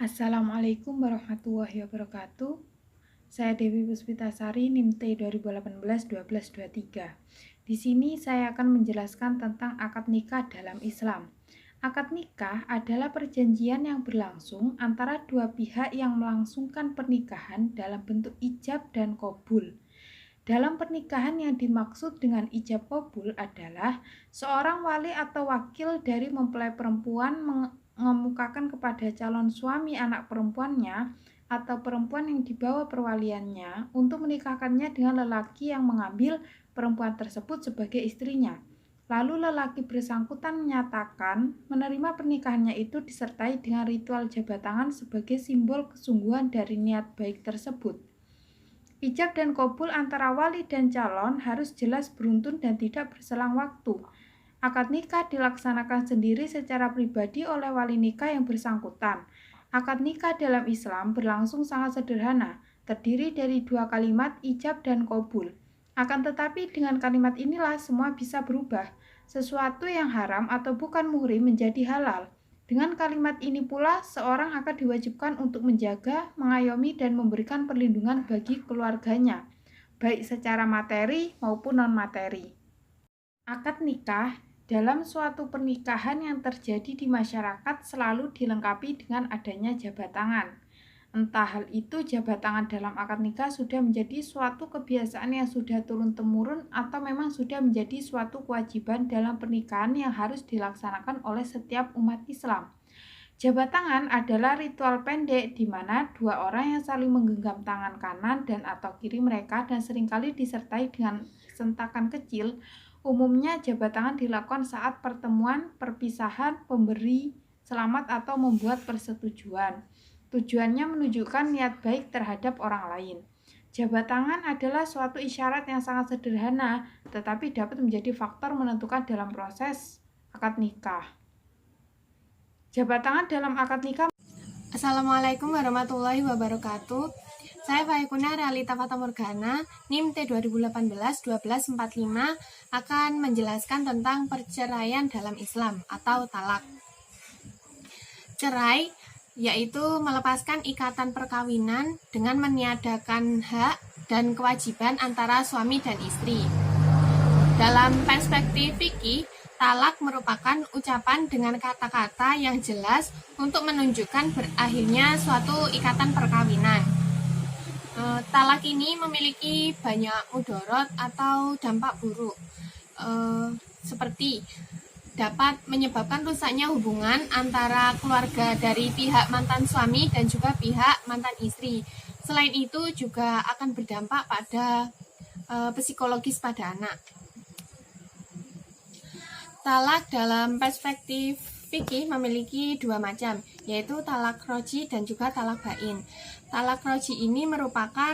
Assalamualaikum warahmatullahi wabarakatuh. Saya Dewi Puspitasari, NIM T 2018-1223. Di sini saya akan menjelaskan tentang akad nikah dalam Islam. Akad nikah adalah perjanjian yang berlangsung antara dua pihak yang melangsungkan pernikahan dalam bentuk ijab dan qabul. Dalam pernikahan yang dimaksud dengan ijab qabul adalah seorang wali atau wakil dari mempelai perempuan mengemukakan kepada calon suami anak perempuannya atau perempuan yang dibawa perwaliannya untuk menikahkannya dengan lelaki yang mengambil perempuan tersebut sebagai istrinya. Lalu lelaki bersangkutan menyatakan menerima pernikahannya itu disertai dengan ritual jabat tangan sebagai simbol kesungguhan dari niat baik tersebut. Ijab dan qabul antara wali dan calon harus jelas beruntun dan tidak berselang waktu. Akad nikah dilaksanakan sendiri secara pribadi oleh wali nikah yang bersangkutan. Akad nikah dalam Islam berlangsung sangat sederhana, terdiri dari dua kalimat ijab dan qabul. Akan tetapi dengan kalimat inilah semua bisa berubah. Sesuatu yang haram atau bukan muhrim menjadi halal. Dengan kalimat ini pula, seorang akan diwajibkan untuk menjaga, mengayomi, dan memberikan perlindungan bagi keluarganya, baik secara materi maupun non-materi. Akad nikah dalam suatu pernikahan yang terjadi di masyarakat selalu dilengkapi dengan adanya jabat tangan. Entah hal itu jabat tangan dalam akad nikah sudah menjadi suatu kebiasaan yang sudah turun-temurun atau memang sudah menjadi suatu kewajiban dalam pernikahan yang harus dilaksanakan oleh setiap umat Islam. Jabat tangan adalah ritual pendek di mana dua orang yang saling menggenggam tangan kanan dan atau kiri mereka dan seringkali disertai dengan sentakan kecil. Umumnya jabat tangan dilakukan saat pertemuan, perpisahan, pemberi selamat atau membuat persetujuan. Tujuannya menunjukkan niat baik terhadap orang lain. Jabat tangan adalah suatu isyarat yang sangat sederhana, tetapi dapat menjadi faktor menentukan dalam proses akad nikah. Jabat tangan dalam akad nikah. Assalamualaikum warahmatullahi wabarakatuh. Saya Faikuna Realita Fatamorgana, NIM T 2018-1245 akan menjelaskan tentang perceraian dalam Islam atau talak. Cerai yaitu melepaskan ikatan perkawinan dengan meniadakan hak dan kewajiban antara suami dan istri. Dalam perspektif fikih, talak merupakan ucapan dengan kata-kata yang jelas untuk menunjukkan berakhirnya suatu ikatan perkawinan. Talak ini memiliki banyak mudarat atau dampak buruk, seperti dapat menyebabkan rusaknya hubungan antara keluarga dari pihak mantan suami dan juga pihak mantan istri. Selain itu juga akan berdampak pada psikologis pada anak. Talak dalam perspektif fikih memiliki dua macam, yaitu talak roji dan juga talak bain. Talak roji ini merupakan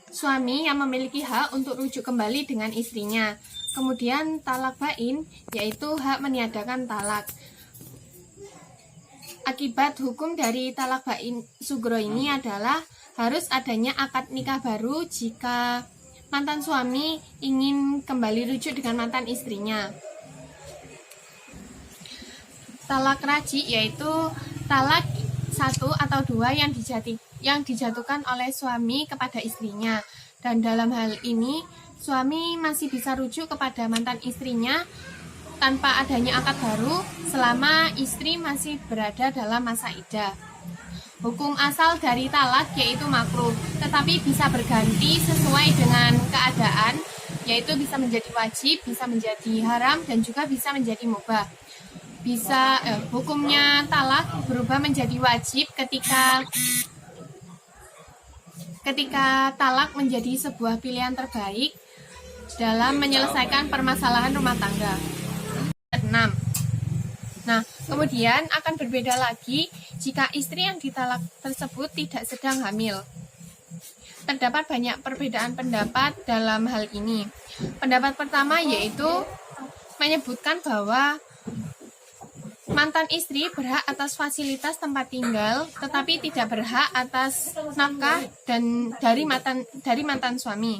suami yang memiliki hak untuk rujuk kembali dengan istrinya. Kemudian talak bain yaitu hak meniadakan talak. Akibat hukum dari talak bain sugro ini adalah harus adanya akad nikah baru jika mantan suami ingin kembali rujuk dengan mantan istrinya. Talak raji yaitu talak satu atau dua yang dijatuhkan oleh suami kepada istrinya, dan dalam hal ini suami masih bisa rujuk kepada mantan istrinya tanpa adanya akad baru selama istri masih berada dalam masa iddah. Hukum asal dari talak yaitu makruh, tetapi bisa berganti sesuai dengan keadaan, yaitu bisa menjadi wajib, bisa menjadi haram, dan juga bisa menjadi mubah. Hukumnya talak berubah menjadi wajib ketika talak menjadi sebuah pilihan terbaik dalam menyelesaikan permasalahan rumah tangga. 6. Nah, kemudian akan berbeda lagi jika istri yang ditalak tersebut tidak sedang hamil. Terdapat banyak perbedaan pendapat dalam hal ini. Pendapat pertama yaitu menyebutkan bahwa mantan istri berhak atas fasilitas tempat tinggal, tetapi tidak berhak atas nafkah dan dari mantan suami.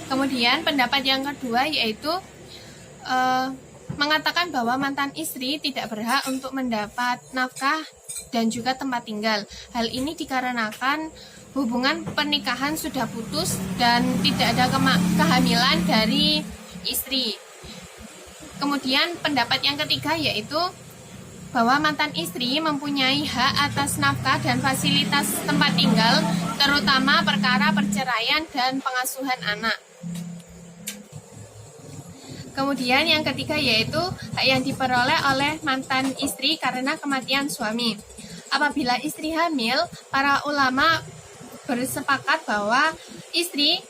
Kemudian pendapat yang kedua yaitu mengatakan bahwa mantan istri tidak berhak untuk mendapat nafkah dan juga tempat tinggal. Hal ini dikarenakan hubungan pernikahan sudah putus dan tidak ada kehamilan dari istri. Kemudian pendapat yang ketiga yaitu bahwa mantan istri mempunyai hak atas nafkah dan fasilitas tempat tinggal, terutama perkara perceraian dan pengasuhan anak. Kemudian yang ketiga yaitu hak yang diperoleh oleh mantan istri karena kematian suami. Apabila istri hamil, para ulama bersepakat bahwa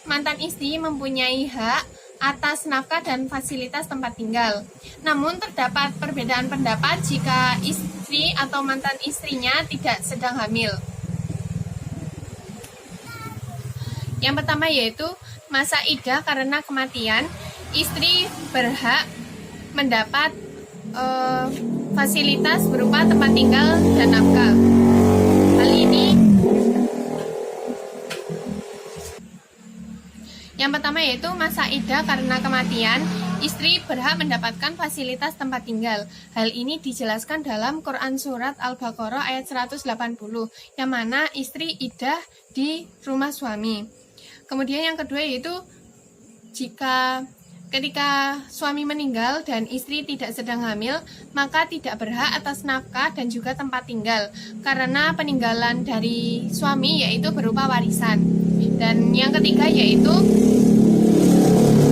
mantan istri mempunyai hak atas nafkah dan fasilitas tempat tinggal. Namun terdapat perbedaan pendapat jika istri atau mantan istrinya tidak sedang hamil. Yang pertama yaitu masa iddah karena kematian, istri berhak mendapat fasilitas berupa tempat tinggal dan nafkah. Hal ini yang pertama yaitu masa iddah karena kematian, istri berhak mendapatkan fasilitas tempat tinggal. Hal ini dijelaskan dalam Quran Surat Al-Baqarah ayat 180, yang mana istri iddah di rumah suami. Kemudian yang kedua yaitu ketika suami meninggal dan istri tidak sedang hamil, maka tidak berhak atas nafkah dan juga tempat tinggal, karena peninggalan dari suami yaitu berupa warisan. Dan yang ketiga yaitu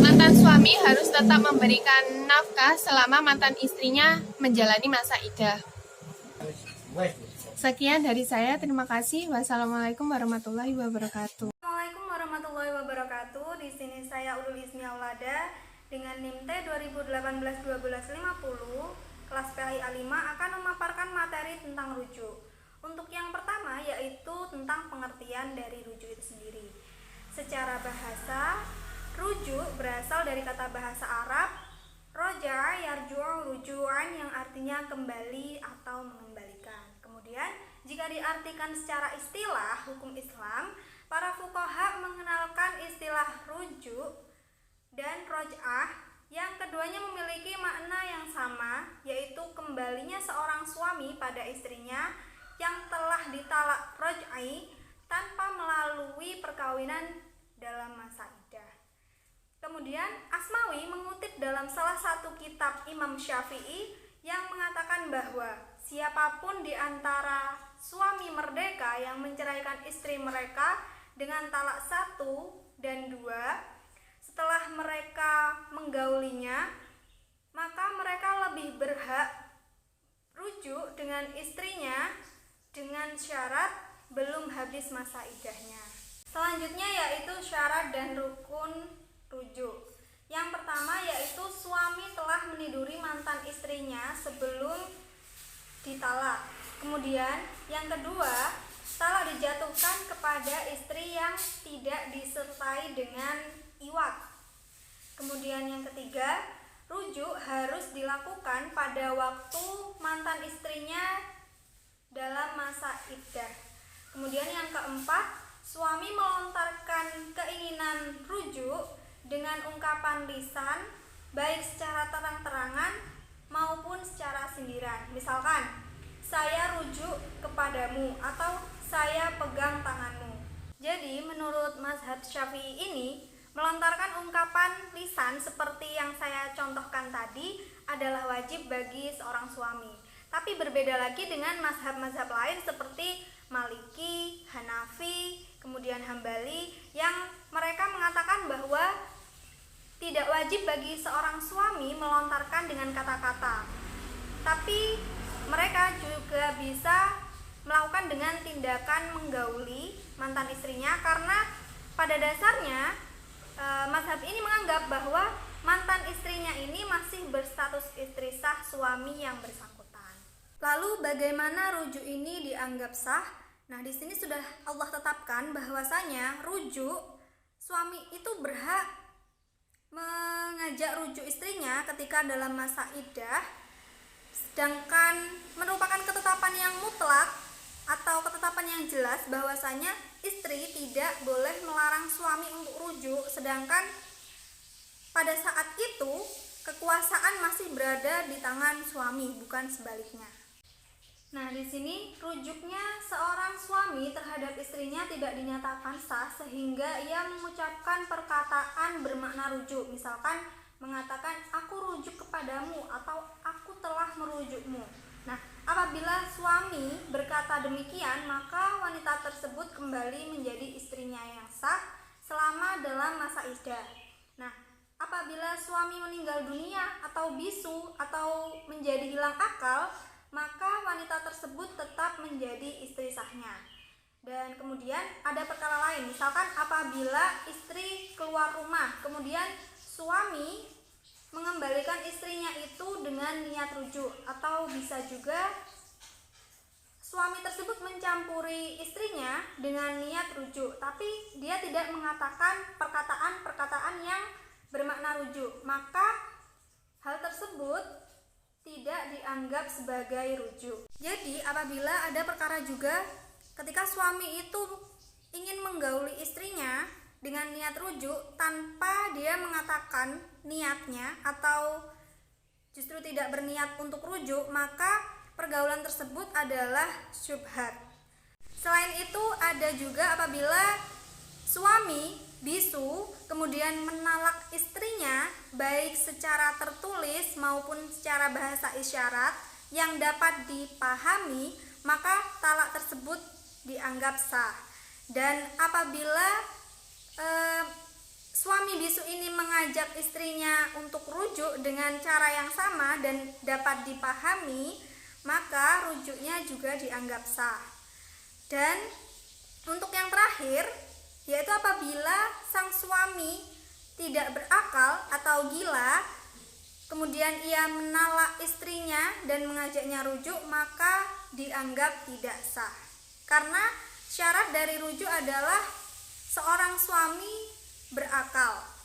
mantan suami harus tetap memberikan nafkah selama mantan istrinya menjalani masa iddah. Sekian dari saya, terima kasih. Wassalamualaikum warahmatullahi wabarakatuh. Assalamualaikum warahmatullahi wabarakatuh. Di sini saya Ulul Ismi Aulada dengan NIM T 2018-1250 kelas PAI A5 akan memaparkan materi tentang rujuk. Untuk yang pertama yaitu tentang pengertian dari rujuk itu sendiri. Secara bahasa, rujuk berasal dari kata bahasa Arab roja yarju' rujuan yang artinya kembali atau mengembalikan. Kemudian jika diartikan secara istilah hukum Islam, para fuqaha mengenalkan istilah rujuk dan roj'ah yang keduanya memiliki makna yang sama, yaitu kembalinya seorang suami pada istrinya yang telah ditalak roj'i tanpa melalui perkawinan dalam masa iddah. Kemudian Asmawi mengutip dalam salah satu kitab Imam Syafi'i yang mengatakan bahwa siapapun di antara suami merdeka yang menceraikan istri mereka dengan talak 1 dan 2 setelah mereka menggaulinya, maka mereka lebih berhak rujuk dengan istrinya dengan syarat belum habis masa iddahnya. Selanjutnya yaitu syarat dan rukun rujuk. Yang pertama yaitu suami telah meniduri mantan istrinya sebelum ditalak. Kemudian yang kedua, talak dijatuhkan kepada istri yang tidak disertai dengan iwak. Kemudian yang ketiga, rujuk harus dilakukan pada waktu mantan istrinya dalam masa iddah. Kemudian yang keempat, suami melontarkan keinginan rujuk dengan ungkapan lisan, baik secara terang-terangan maupun secara sindiran. Misalkan, saya rujuk kepadamu atau saya pegang tanganmu. Jadi menurut mazhab Syafi'i ini, melontarkan ungkapan lisan seperti yang saya contohkan tadi adalah wajib bagi seorang suami. Tapi berbeda lagi dengan mazhab-mazhab lain seperti Maliki, Hanafi, kemudian Hambali yang mereka mengatakan bahwa tidak wajib bagi seorang suami melontarkan dengan kata-kata. Tapi mereka juga bisa melakukan dengan tindakan menggauli mantan istrinya, karena pada dasarnya mazhab ini menganggap bahwa mantan istrinya ini masih berstatus istri sah suami yang bersangkutan. Lalu bagaimana rujuk ini dianggap sah? Nah, di sini sudah Allah tetapkan bahwasanya rujuk suami itu berhak mengajak rujuk istrinya ketika dalam masa iddah, sedangkan merupakan ketetapan yang mutlak atau ketetapan yang jelas bahwasanya istri tidak boleh melarang suami untuk rujuk, sedangkan pada saat itu kekuasaan masih berada di tangan suami, bukan sebaliknya. Nah, di sini rujuknya seorang suami terhadap istrinya tidak dinyatakan sah sehingga ia mengucapkan perkataan bermakna rujuk. Misalkan mengatakan aku rujuk kepadamu atau aku telah merujukmu. Nah, apabila suami berkata demikian, maka wanita tersebut kembali menjadi istrinya yang sah selama dalam masa iddah. Nah, apabila suami meninggal dunia atau bisu atau menjadi hilang akal, maka wanita tersebut tetap menjadi istri sahnya. Dan kemudian ada perkara lain, misalkan apabila istri keluar rumah, kemudian suami mengembalikan istrinya itu dengan niat rujuk, atau bisa juga suami tersebut mencampuri istrinya dengan niat rujuk, tapi dia tidak mengatakan perkataan-perkataan yang bermakna rujuk, maka hal tersebut tidak dianggap sebagai rujuk. Jadi apabila ada perkara juga ketika suami itu ingin menggauli istrinya dengan niat rujuk tanpa dia mengatakan niatnya atau justru tidak berniat untuk rujuk, maka pergaulan tersebut adalah syubhat. Selain itu ada juga apabila suami bisu kemudian menalak istrinya baik secara tertulis maupun secara bahasa isyarat yang dapat dipahami, maka talak tersebut dianggap sah. Dan apabila suami bisu ini mengajak istrinya untuk rujuk dengan cara yang sama dan dapat dipahami, maka rujuknya juga dianggap sah. Dan untuk yang terakhir, yaitu apabila sang suami tidak berakal atau gila, kemudian ia menalak istrinya dan mengajaknya rujuk, maka dianggap tidak sah. Karena syarat dari rujuk adalah seorang suami berakal.